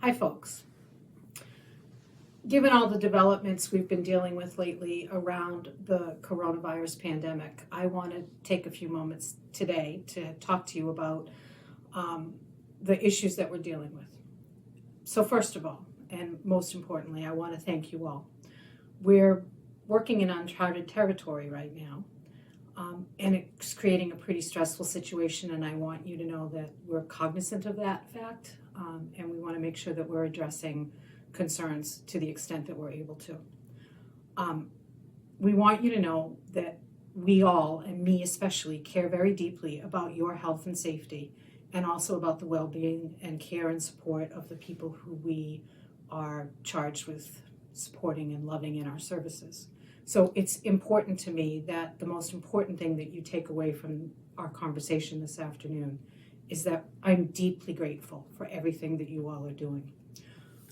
Hi, folks. Given all the developments we've been dealing with lately around the coronavirus pandemic, I want to take a few moments today to talk to you about the issues that we're dealing with. So first of all, and most importantly, I want to thank you all. We're working in uncharted territory right now, and it's creating a pretty stressful situation, and I want you to know that we're cognizant of that fact, and we want to make sure that we're addressing concerns to the extent that we're able to. We want you to know that we all, and me especially, care very deeply about your health and safety, and also about the well-being and care and support of the people who we are charged with supporting and loving in our services. So it's important to me that the most important thing that you take away from our conversation this afternoon is that I'm deeply grateful for everything that you all are doing.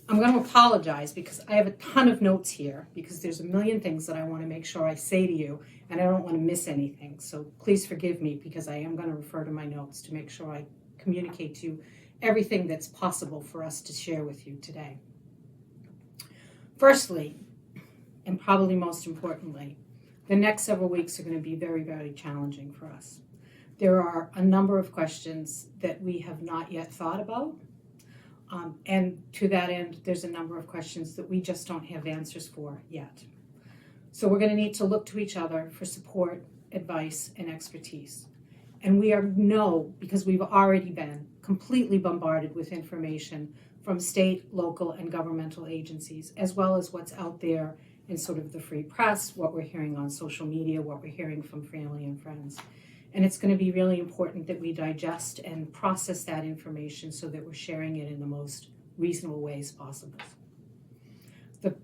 I'm going to apologize because I have a ton of notes here because there's a million things that I want to make sure I say to you, and I don't want to miss anything. So please forgive me because I am going to refer to my notes to make sure I communicate to you everything that's possible for us to share with you today. Firstly, and probably most importantly, the next several weeks are going to be very, very challenging for us. There are a number of questions that we have not yet thought about. And to that end, there's a number of questions that we just don't have answers for yet. So we're going to need to look to each other for support, advice, and expertise. And we know, because we've already been completely bombarded with information from state, local, and governmental agencies, as well as what's out there in sort of the free press, what we're hearing on social media, what we're hearing from family and friends. And it's going to be really important that we digest and process that information so that we're sharing it in the most reasonable ways possible. The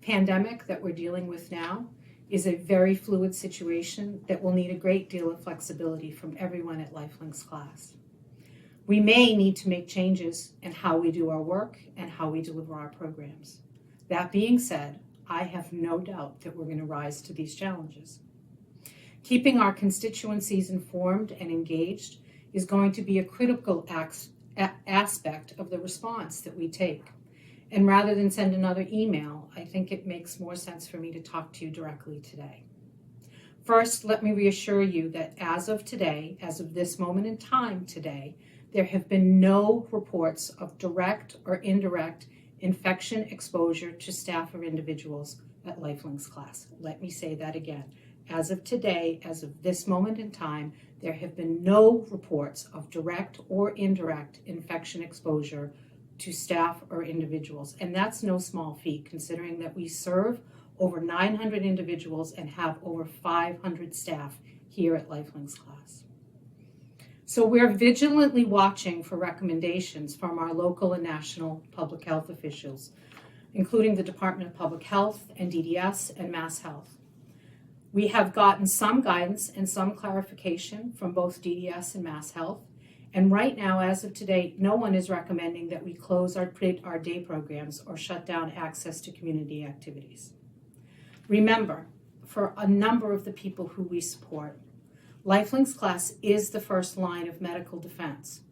pandemic that we're dealing with now is a very fluid situation that will need a great deal of flexibility from everyone at LifeLinks class. We may need to make changes in how we do our work and how we deliver our programs. That being said, I have no doubt that we're going to rise to these challenges. Keeping our constituencies informed and engaged is going to be a critical aspect of the response that we take. And rather than send another email, I think it makes more sense for me to talk to you directly today. First, let me reassure you that as of today, as of this moment in time today, there have been no reports of direct or indirect infection exposure to staff or individuals at LifeLinks class. Let me say that again. As of today, as of this moment in time, there have been no reports of direct or indirect infection exposure to staff or individuals. And that's no small feat, considering that we serve over 900 individuals and have over 500 staff here at LifeLinks class. So we're vigilantly watching for recommendations from our local and national public health officials, including the Department of Public Health and DDS and Mass Health. We have gotten some guidance and some clarification from both DDS and Mass Health, and right now, as of today, no one is recommending that we close our day programs or shut down access to community activities. Remember, for a number of the people who we support, LifeLinks class is the first line of medical defense.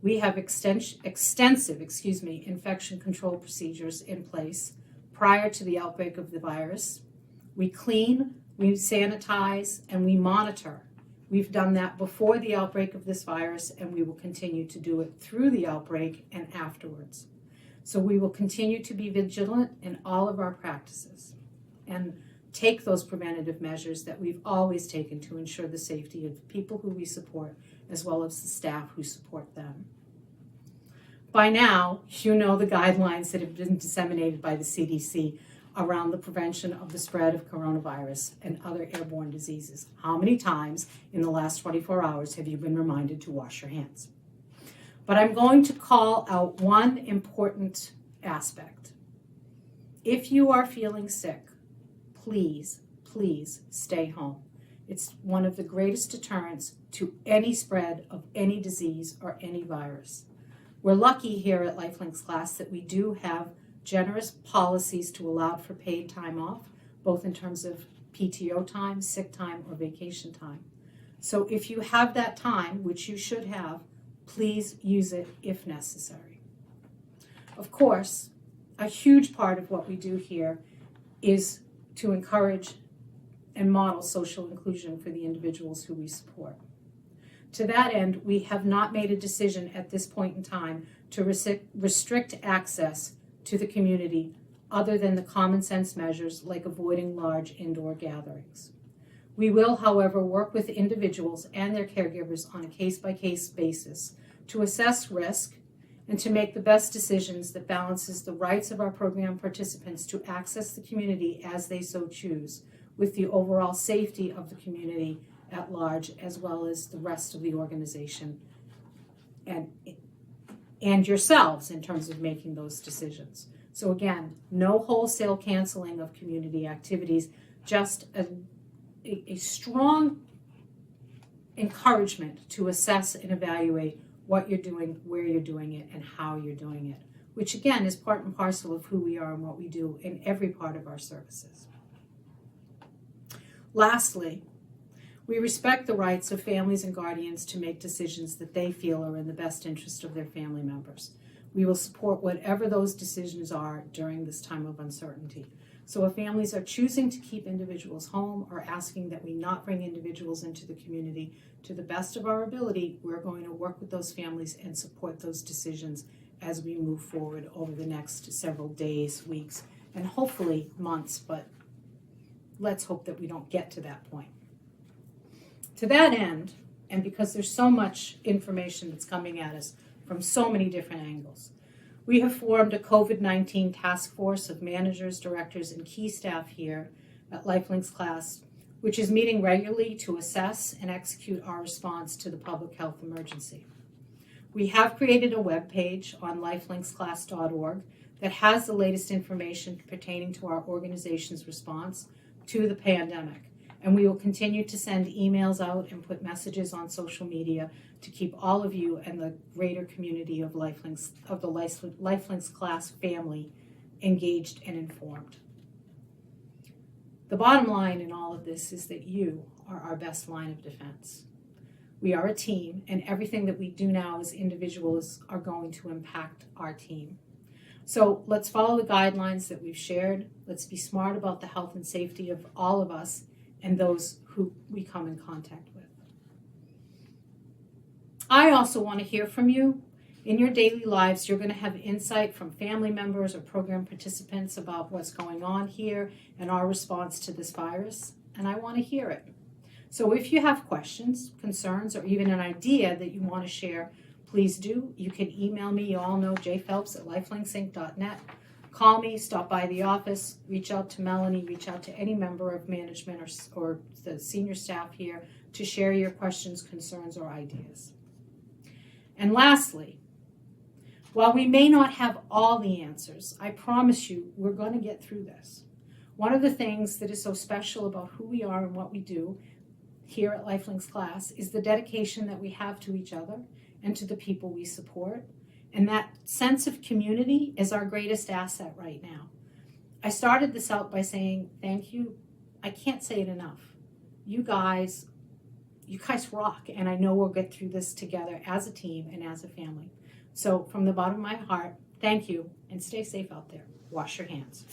We have extensive infection control procedures in place prior to the outbreak of the virus. We clean, we sanitize, and we monitor. We've done that before the outbreak of this virus, and we will continue to do it through the outbreak and afterwards. So we will continue to be vigilant in all of our practices and take those preventative measures that we've always taken to ensure the safety of the people who we support, as well as the staff who support them. By now, you know the guidelines that have been disseminated by the CDC around the prevention of the spread of coronavirus and other airborne diseases. How many times in the last 24 hours have you been reminded to wash your hands? But I'm going to call out one important aspect. If you are feeling sick, please stay home. It's one of the greatest deterrents to any spread of any disease or any virus. We're lucky here at LifeLinks class that we do have generous policies to allow for paid time off, both in terms of PTO time, sick time, or vacation time. So if you have that time, which you should have, please use it if necessary. Of course, a huge part of what we do here is to encourage and model social inclusion for the individuals who we support. To that end, we have not made a decision at this point in time to restrict access to the community other than the common sense measures like avoiding large indoor gatherings. We will, however, work with individuals and their caregivers on a case-by-case basis to assess risk and to make the best decisions that balances the rights of our program participants to access the community as they so choose, with the overall safety of the community at large, as well as the rest of the organization and yourselves in terms of making those decisions. So again, no wholesale canceling of community activities, just a strong encouragement to assess and evaluate what you're doing, where you're doing it, and how you're doing it, which again is part and parcel of who we are and what we do in every part of our services. Lastly, we respect the rights of families and guardians to make decisions that they feel are in the best interest of their family members. We will support whatever those decisions are during this time of uncertainty. So if families are choosing to keep individuals home or asking that we not bring individuals into the community, to the best of our ability, we're going to work with those families and support those decisions as we move forward over the next several days, weeks, and hopefully months, but let's hope that we don't get to that point. To that end, and because there's so much information that's coming at us from so many different angles, we have formed a COVID-19 task force of managers, directors, and key staff here at LifeLink's class, which is meeting regularly to assess and execute our response to the public health emergency. We have created a web page on lifelinksclass.org that has the latest information pertaining to our organization's response to the pandemic. And we will continue to send emails out and put messages on social media to keep all of you and the greater community of the LifeLinks class family engaged and informed. The bottom line in all of this is that you are our best line of defense. We are a team, and everything that we do now as individuals are going to impact our team. So let's follow the guidelines that we've shared. Let's be smart about the health and safety of all of us and those who we come in contact with. I also want to hear from you. In your daily lives, you're going to have insight from family members or program participants about what's going on here and our response to this virus, and I want to hear it. So if you have questions, concerns, or even an idea that you want to share, please do. You can email me. You all know jphelps@lifelinksinc.net. Call me, stop by the office, reach out to Melanie, reach out to any member of management or the senior staff here to share your questions, concerns, or ideas. And lastly, while we may not have all the answers, I promise you we're going to get through this. One of the things that is so special about who we are and what we do here at LifeLinks Class is the dedication that we have to each other and to the people we support. And that sense of community is our greatest asset right now. I started this out by saying thank you. I can't say it enough. You guys rock, and I know we'll get through this together as a team and as a family. So from the bottom of my heart, thank you, and stay safe out there. Wash your hands.